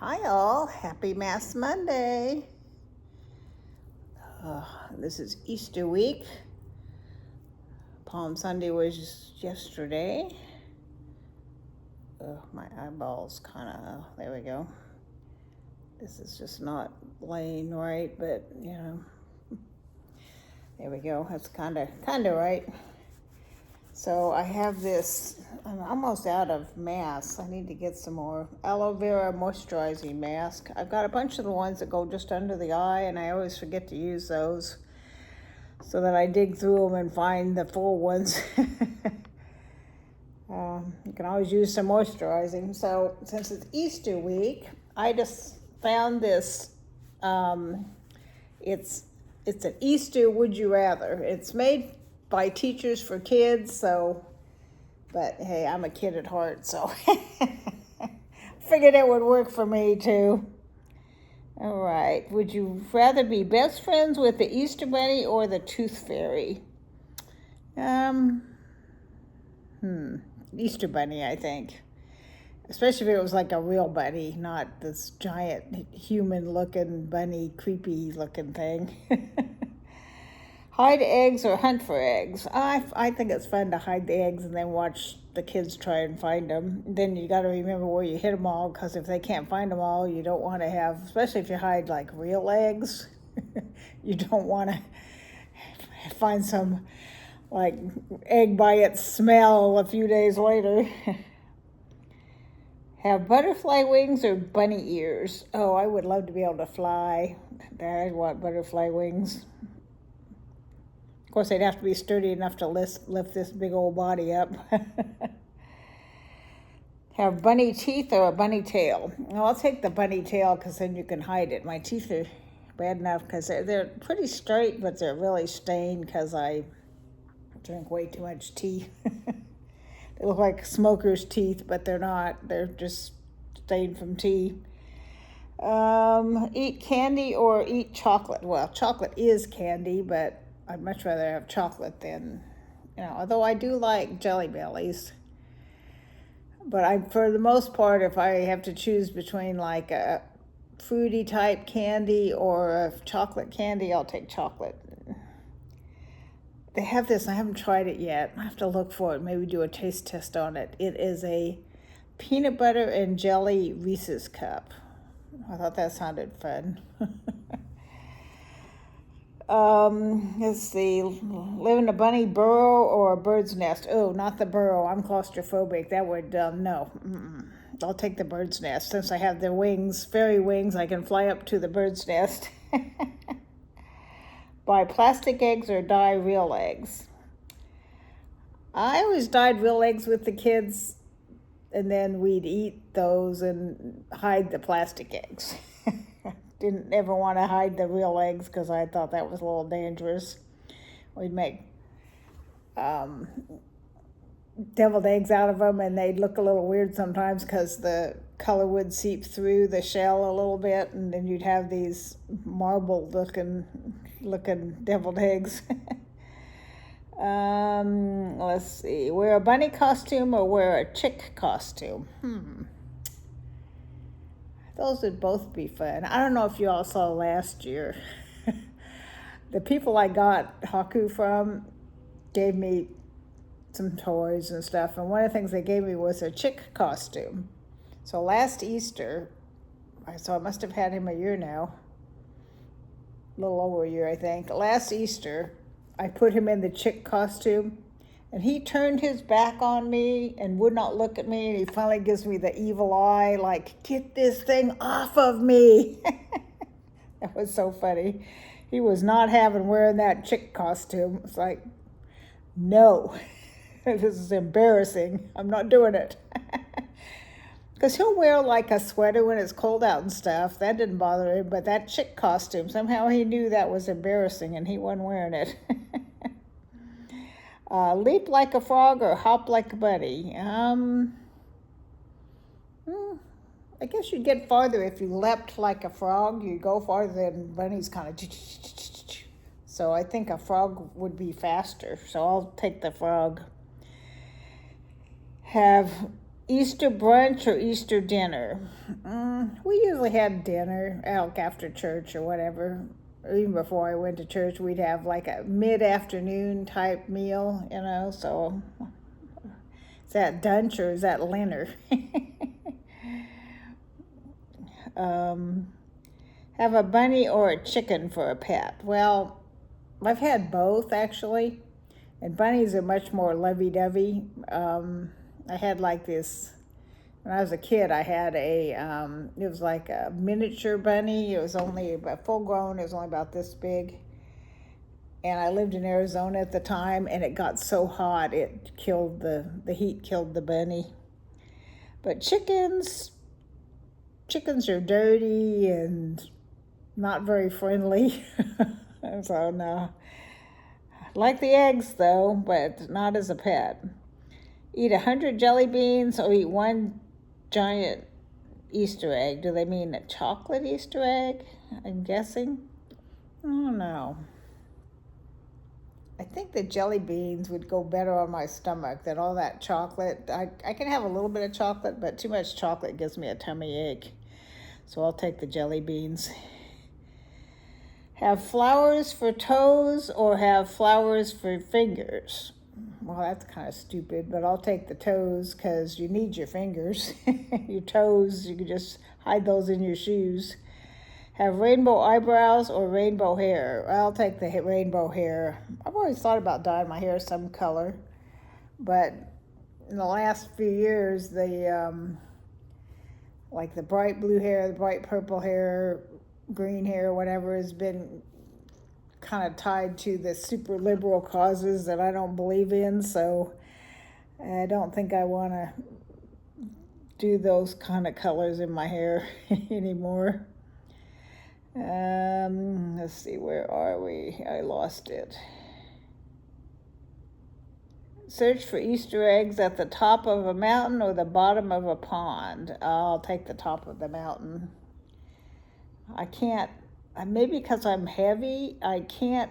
Hi all, happy Mass Monday. This is Easter week. Palm Sunday was yesterday. My eyeballs there we go. This is just not laying right, but there we go. That's kind of right. So I have this, I'm almost out of masks. I need to get some more aloe vera moisturizing mask. I've got a bunch of the ones that go just under the eye, and I always forget to use those, so that I dig through them and find the full ones. You can always use some moisturizing. So since it's Easter week, I just found this. It's an Easter Would You Rather. It's made by Teachers for Kids, but hey, I'm a kid at heart, so figured it would work for me too. All right, would you rather be best friends with the Easter Bunny or the Tooth Fairy? Easter Bunny, I think. Especially if it was like a real bunny, not this giant human-looking bunny, creepy-looking thing. Hide eggs or hunt for eggs? I think it's fun to hide the eggs and then watch the kids try and find them. Then you got to remember where you hid them all, because if they can't find them all, you don't want to have, especially if you hide like real eggs, you don't want to find some like egg by its smell a few days later. Have butterfly wings or bunny ears? Oh, I would love to be able to fly. I want butterfly wings. Of course, they'd have to be sturdy enough to lift this big old body up. Have bunny teeth or a bunny tail? Well, I'll take the bunny tail, because then you can hide it. My teeth are bad enough because they're pretty straight, but they're really stained because I drink way too much tea. They look like smoker's teeth, but they're not. They're just stained from tea. Eat candy or eat chocolate? Well, chocolate is candy, but I'd much rather have chocolate than, although I do like Jelly Bellies. But for the most part, if I have to choose between like a fruity type candy or a chocolate candy, I'll take chocolate. They have this, I haven't tried it yet. I have to look for it, maybe do a taste test on it. It is a peanut butter and jelly Reese's cup. I thought that sounded fun. Let's see, live in a bunny burrow or a bird's nest? Oh, not the burrow. I'm claustrophobic. That would, no. I'll take the bird's nest. Since I have the wings, fairy wings, I can fly up to the bird's nest. Buy plastic eggs or dye real eggs? I always dyed real eggs with the kids, and then we'd eat those and hide the plastic eggs. Didn't ever want to hide the real eggs because I thought that was a little dangerous. We'd make deviled eggs out of them, and they'd look a little weird sometimes because the color would seep through the shell a little bit, and then you'd have these marble looking deviled eggs. Let's see, wear a bunny costume or wear a chick costume? Those would both be fun. I don't know if you all saw last year. The people I got Haku from gave me some toys and stuff, and one of the things they gave me was a chick costume. So last Easter, so I must have had him a year now, a little over a year, I think. Last Easter, I put him in the chick costume, and he turned his back on me and would not look at me, and he finally gives me the evil eye, like, get this thing off of me. That was so funny. He was not having wearing that chick costume. It's like, no, this is embarrassing. I'm not doing it. Because he'll wear like a sweater when it's cold out and stuff. That didn't bother him, but that chick costume, somehow he knew that was embarrassing and he wasn't wearing it. Leap like a frog or hop like a bunny? I guess you'd get farther if you leapt like a frog. You'd go farther than bunnies kind of. So I think a frog would be faster. So I'll take the frog. Have Easter brunch or Easter dinner? We usually had dinner out after church or whatever. Or even before I went to church, we'd have like a mid-afternoon type meal, so is that dunch or is that dinner? Have a bunny or a chicken for a pet? Well, I've had both actually, and bunnies are much more lovey-dovey. I had like this, when I was a kid, I had it was like a miniature bunny. It was only about full grown, it was only about this big. And I lived in Arizona at the time, and it got so hot, it killed the heat killed the bunny. But chickens are dirty and not very friendly. So no. Like the eggs though, but not as a pet. Eat 100 jelly beans or eat one giant Easter egg. Do they mean a chocolate Easter egg? I'm guessing. I don't know. I think the jelly beans would go better on my stomach than all that chocolate. I can have a little bit of chocolate, but too much chocolate gives me a tummy ache. So I'll take the jelly beans. Have flowers for toes or have flowers for fingers? Well, that's kind of stupid, but I'll take the toes because you need your fingers. Your toes, you can just hide those in your shoes. Have rainbow eyebrows or rainbow hair? I'll take the rainbow hair. I've always thought about dyeing my hair some color, but in the last few years, like the bright blue hair, the bright purple hair, green hair, whatever, has been kind of tied to the super liberal causes that I don't believe in, so I don't think I want to do those kind of colors in my hair anymore. Let's see, where are we? I lost it. Search for Easter eggs at the top of a mountain or the bottom of a pond. I'll take the top of the mountain. I can't, maybe because I'm heavy, I can't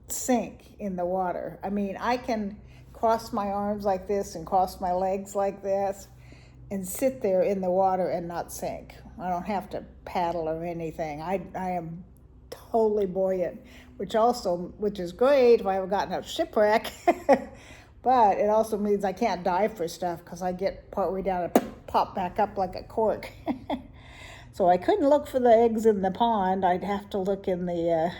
sink in the water. I mean, I can cross my arms like this and cross my legs like this and sit there in the water and not sink. I don't have to paddle or anything. I am totally buoyant, which is great if I haven't gotten a shipwreck. But it also means I can't dive for stuff because I get partway down and pop back up like a cork. So I couldn't look for the eggs in the pond. I'd have to look in the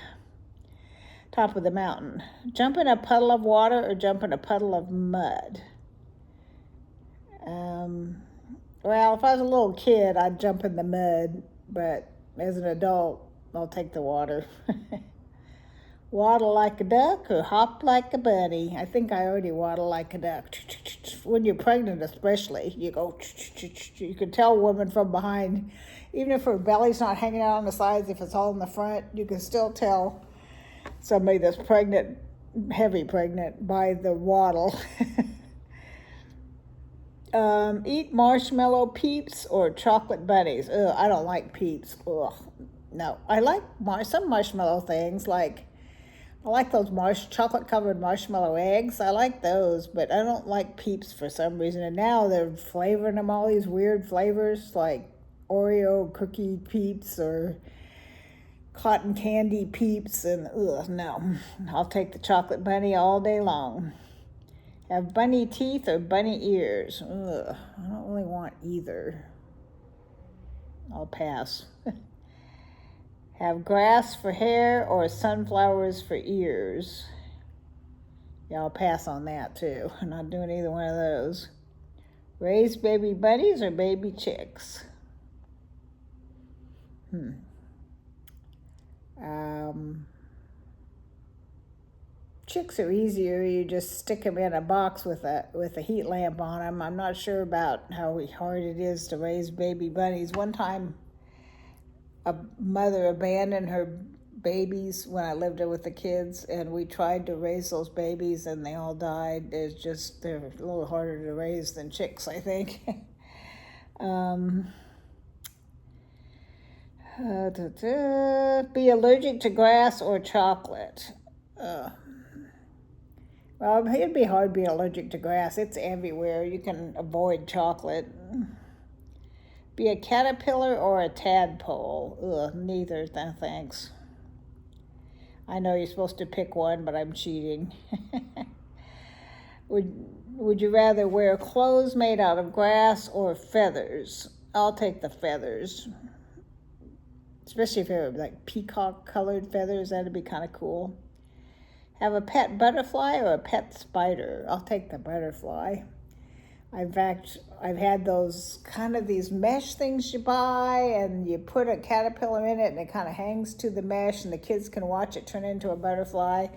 top of the mountain. Jump in a puddle of water or jump in a puddle of mud? Well, if I was a little kid, I'd jump in the mud, but as an adult, I'll take the water. Waddle like a duck or hop like a bunny? I think I already waddle like a duck. When you're pregnant especially, you go, you can tell a woman from behind, even if her belly's not hanging out on the sides, if it's all in the front, you can still tell somebody that's pregnant, heavy pregnant, by the waddle. Eat marshmallow Peeps or chocolate bunnies? Ugh, I don't like Peeps. Ugh, no. I like some marshmallow things, like I like those chocolate-covered marshmallow eggs. I like those, but I don't like Peeps for some reason. And now they're flavoring them all these weird flavors, like Oreo cookie Peeps or cotton candy Peeps, and ugh, no. I'll take the chocolate bunny all day long. Have bunny teeth or bunny ears? Ugh, I don't really want either. I'll pass. Have grass for hair or sunflowers for ears? Yeah, I'll pass on that too. I'm not doing either one of those. Raise baby bunnies or baby chicks? Chicks are easier. You just stick them in a box with a heat lamp on them. I'm not sure about how hard it is to raise baby bunnies. One time, a mother abandoned her babies when I lived there with the kids, and we tried to raise those babies, and they all died. They're a little harder to raise than chicks, I think. Be allergic to grass or chocolate? Well, it'd be hard being allergic to grass. It's everywhere. You can avoid chocolate. Be a caterpillar or a tadpole? Ugh, neither, thanks. I know you're supposed to pick one, but I'm cheating. Would you rather wear clothes made out of grass or feathers? I'll take the feathers. Especially if they're like peacock colored feathers, that'd be kind of cool. Have a pet butterfly or a pet spider? I'll take the butterfly. In fact, I've had those kind of these mesh things you buy, and you put a caterpillar in it and it kind of hangs to the mesh and the kids can watch it turn into a butterfly.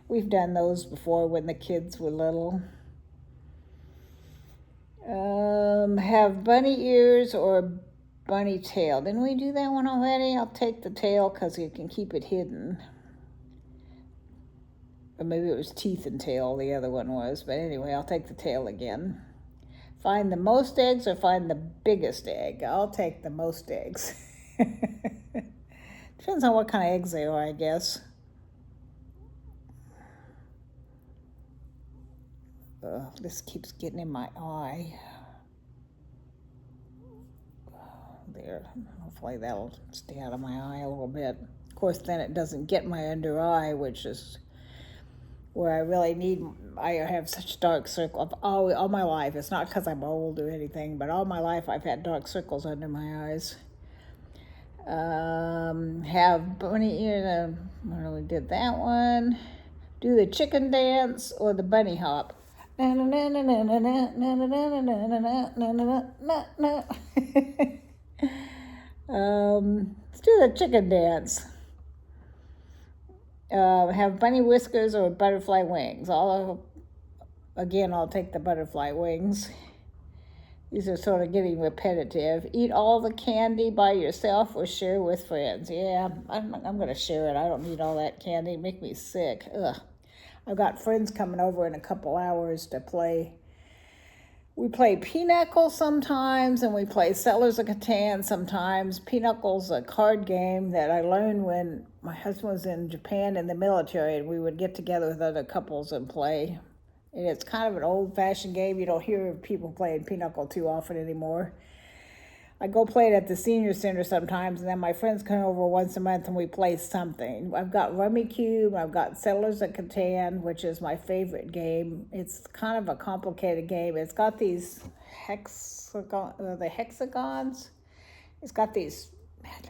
We've done those before when the kids were little. Have bunny ears or bunny tail? Didn't we do that one already? I'll take the tail because you can keep it hidden. Or maybe it was teeth and tail, the other one was. But anyway, I'll take the tail again. Find the most eggs or find the biggest egg? I'll take the most eggs. Depends on what kind of eggs they are, I guess. This keeps getting in my eye. There, hopefully that'll stay out of my eye a little bit. Of course, then it doesn't get my under eye, which is where I really need. I have such dark circles all my life. It's not because I'm old or anything, but all my life I've had dark circles under my eyes. Have bunny ear. We did that one. Do the chicken dance or the bunny hop? Let's do the chicken dance. Have bunny whiskers or butterfly wings? I'll take the butterfly wings. These are sort of getting repetitive. Eat all the candy by yourself or share with friends? Yeah, I'm going to share it. I don't need all that candy. It make me sick. Ugh. I've got friends coming over in a couple hours to play. We play Pinochle sometimes, and we play Settlers of Catan sometimes. Pinocle's a card game that I learned when my husband was in Japan in the military, and we would get together with other couples and play. And it's kind of an old-fashioned game. You don't hear people playing Pinochle too often anymore. I go play it at the senior center sometimes, and then my friends come over once a month and we play something. I've got Rummikub, I've got Settlers of Catan, which is my favorite game. It's kind of a complicated game. It's got these hexagons. It's got these,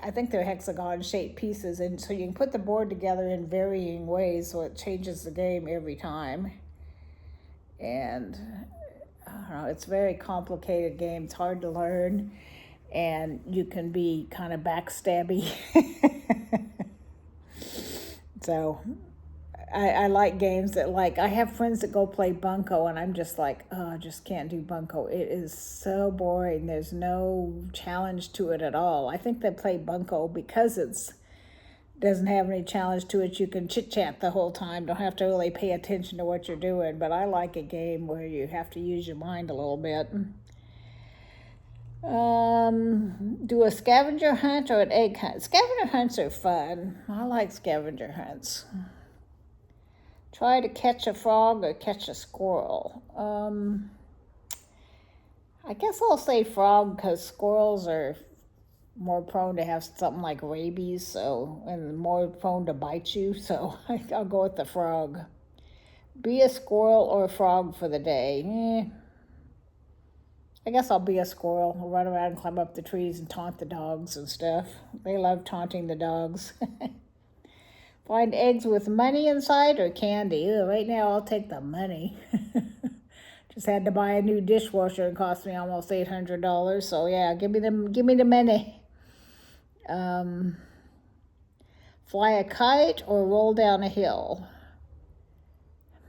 I think they're hexagon-shaped pieces, and so you can put the board together in varying ways, so it changes the game every time. And I don't know, it's a very complicated game. It's hard to learn. And you can be kind of backstabby. So I like games that I have friends that go play Bunko, and I'm just like, oh, I just can't do Bunko. It is so boring. There's no challenge to it at all. I think they play Bunko because it's doesn't have any challenge to it. You can chit-chat the whole time. Don't have to really pay attention to what you're doing. But I like a game where you have to use your mind a little bit. Do a scavenger hunt or an egg hunt? Scavenger hunts are fun. I like scavenger hunts. Try to catch a frog or catch a squirrel. I guess I'll say frog because squirrels are more prone to have something like rabies, and more prone to bite you, so I'll go with the frog. Be a squirrel or a frog for the day. I guess I'll be a squirrel. I'll run around and climb up the trees and taunt the dogs and stuff. They love taunting the dogs. Find eggs with money inside or candy? Right now I'll take the money. Just had to buy a new dishwasher. It cost me almost $800. So yeah, give me the money. Fly a kite or roll down a hill?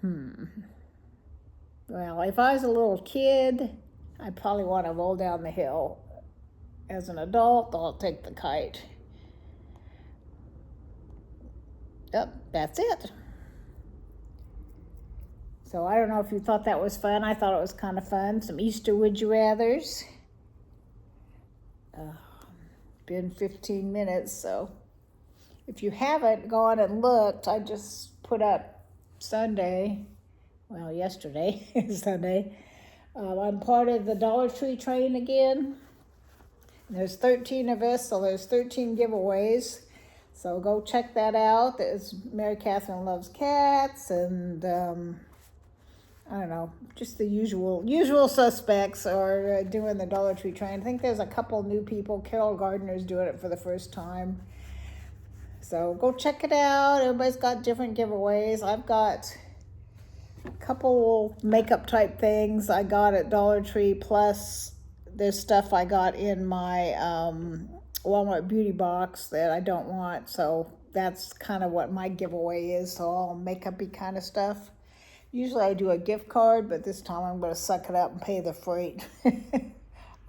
Well, if I was a little kid, I probably want to roll down the hill. As an adult, I'll take the kite. Yep, that's it. So I don't know if you thought that was fun. I thought it was kind of fun. Some Easter would you rathers. Been 15 minutes, so if you haven't gone and looked, I just put up Sunday well, yesterday, Sunday. I'm part of the Dollar Tree train again. There's 13 of us, so there's 13 giveaways. So go check that out. There's Mary Catherine Loves Cats, and I don't know, just the usual suspects are doing the Dollar Tree train. I think there's a couple new people. Carol Gardner's doing it for the first time. So go check it out. Everybody's got different giveaways. I've got a couple makeup type things I got at Dollar Tree, plus there's stuff I got in my Walmart beauty box that I don't want. So that's kind of what my giveaway is. So all makeup-y kind of stuff. Usually I do a gift card, but this time I'm going to suck it up and pay the freight. I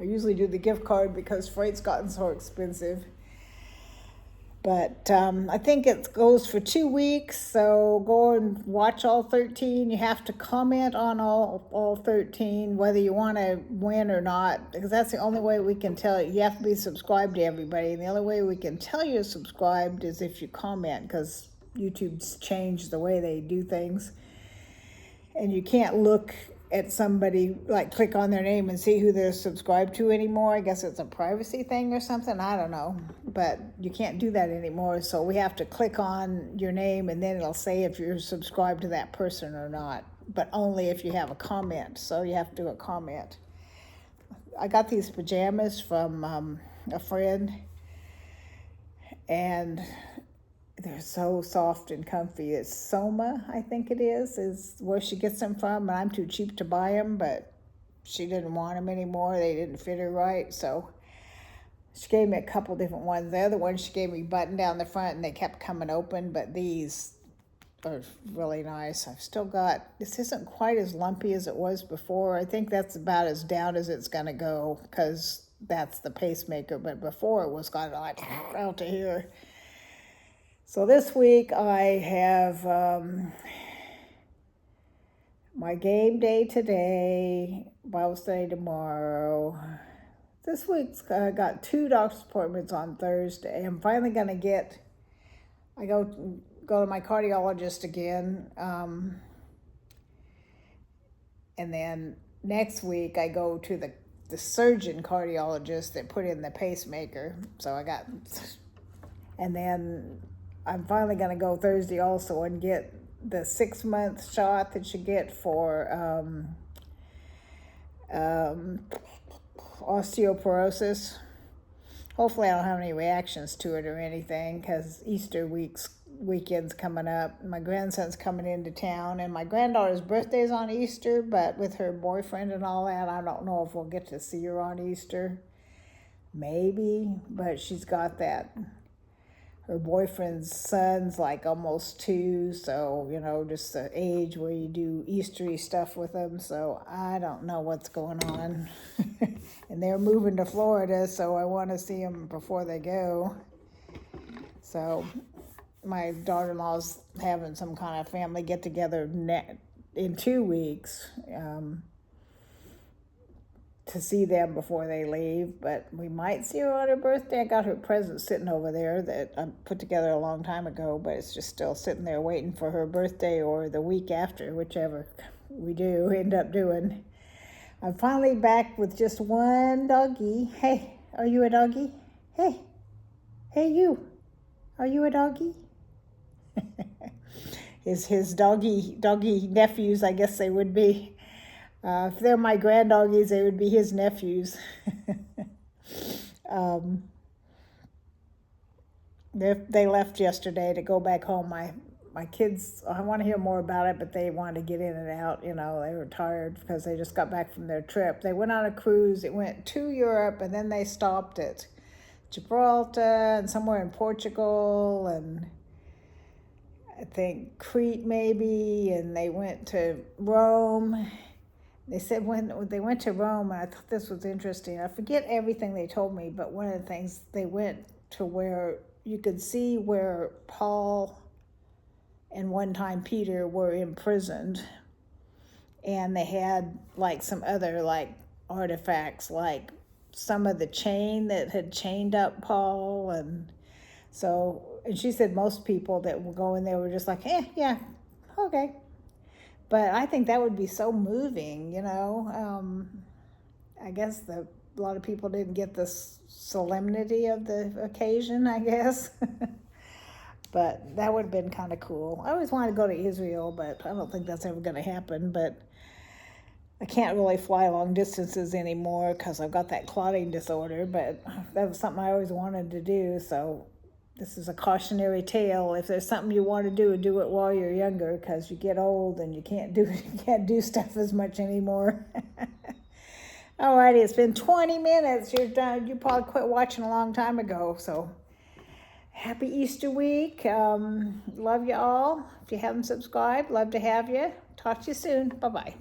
usually do the gift card because freight's gotten so expensive. But I think it goes for 2 weeks, so go and watch all 13. You have to comment on all 13, whether you want to win or not, because that's the only way we can tell you. You have to be subscribed to everybody, and the only way we can tell you're subscribed is if you comment, because YouTube's changed the way they do things. And you can't look at somebody, like click on their name and see who they're subscribed to anymore. I guess it's a privacy thing or something, I don't know, but you can't do that anymore. So we have to click on your name, and then it'll say if you're subscribed to that person or not, but only if you have a comment. So you have to do a comment. I got these pajamas from a friend, and they're so soft and comfy. It's Soma, I think it is where she gets them from. And I'm too cheap to buy them, but she didn't want them anymore. They didn't fit her right. So she gave me a couple different ones. The other ones she gave me button down the front, and they kept coming open. But these are really nice. I've still got, this isn't quite as lumpy as it was before. I think that's about as down as it's going to go, because that's the pacemaker. But before it was kind of like out to here. So this week I have my game day today, Bible study tomorrow. This week's got 2 doctor's appointments on Thursday. I'm finally going to get, I go to my cardiologist again. And then next week I go to the surgeon cardiologist that put in the pacemaker. So I got, and then I'm finally going to go Thursday also and get the 6-month shot that you get for osteoporosis. Hopefully I don't have any reactions to it or anything, because Easter weekend's coming up. My grandson's coming into town, and my granddaughter's birthday's on Easter, but with her boyfriend and all that, I don't know if we'll get to see her on Easter. Maybe, but she's got that. Her boyfriend's son's like almost 2, so, you know, just the age where you do Eastery stuff with them. So I don't know what's going on. And they're moving to Florida, so I want to see them before they go. So my daughter-in-law's having some kind of family get-together in 2 weeks. To see them before they leave, but we might see her on her birthday. I got her present sitting over there that I put together a long time ago, but it's just still sitting there waiting for her birthday or the week after, whichever we do end up doing. I'm finally back with just one doggy. Hey, are you a doggy? Hey you, are you a doggy? His doggy nephews, I guess they would be. If they're my granddoggies, they would be his nephews. They left yesterday to go back home. My kids, I want to hear more about it, but they wanted to get in and out. You know, they were tired because they just got back from their trip. They went on a cruise. It went to Europe, and then they stopped at Gibraltar and somewhere in Portugal, and I think Crete maybe, and they went to Rome. They said when they went to Rome, and I thought this was interesting. I forget everything they told me, but one of the things, they went to where you could see where Paul and one time Peter were imprisoned. And they had like some other like artifacts, like some of the chain that had chained up Paul. And so, and she said most people that were going there were just like, yeah, okay. But I think that would be so moving, you know. I guess a lot of people didn't get the solemnity of the occasion, I guess. But that would have been kind of cool. I always wanted to go to Israel, but I don't think that's ever going to happen. But I can't really fly long distances anymore because I've got that clotting disorder, but that was something I always wanted to do. So this is a cautionary tale. If there's something you want to do it while you're younger, because you get old and you can't do stuff as much anymore. Alrighty, it's been 20 minutes. You're done. You probably quit watching a long time ago. So happy Easter week. Love you all. If you haven't subscribed, love to have you. Talk to you soon. Bye-bye.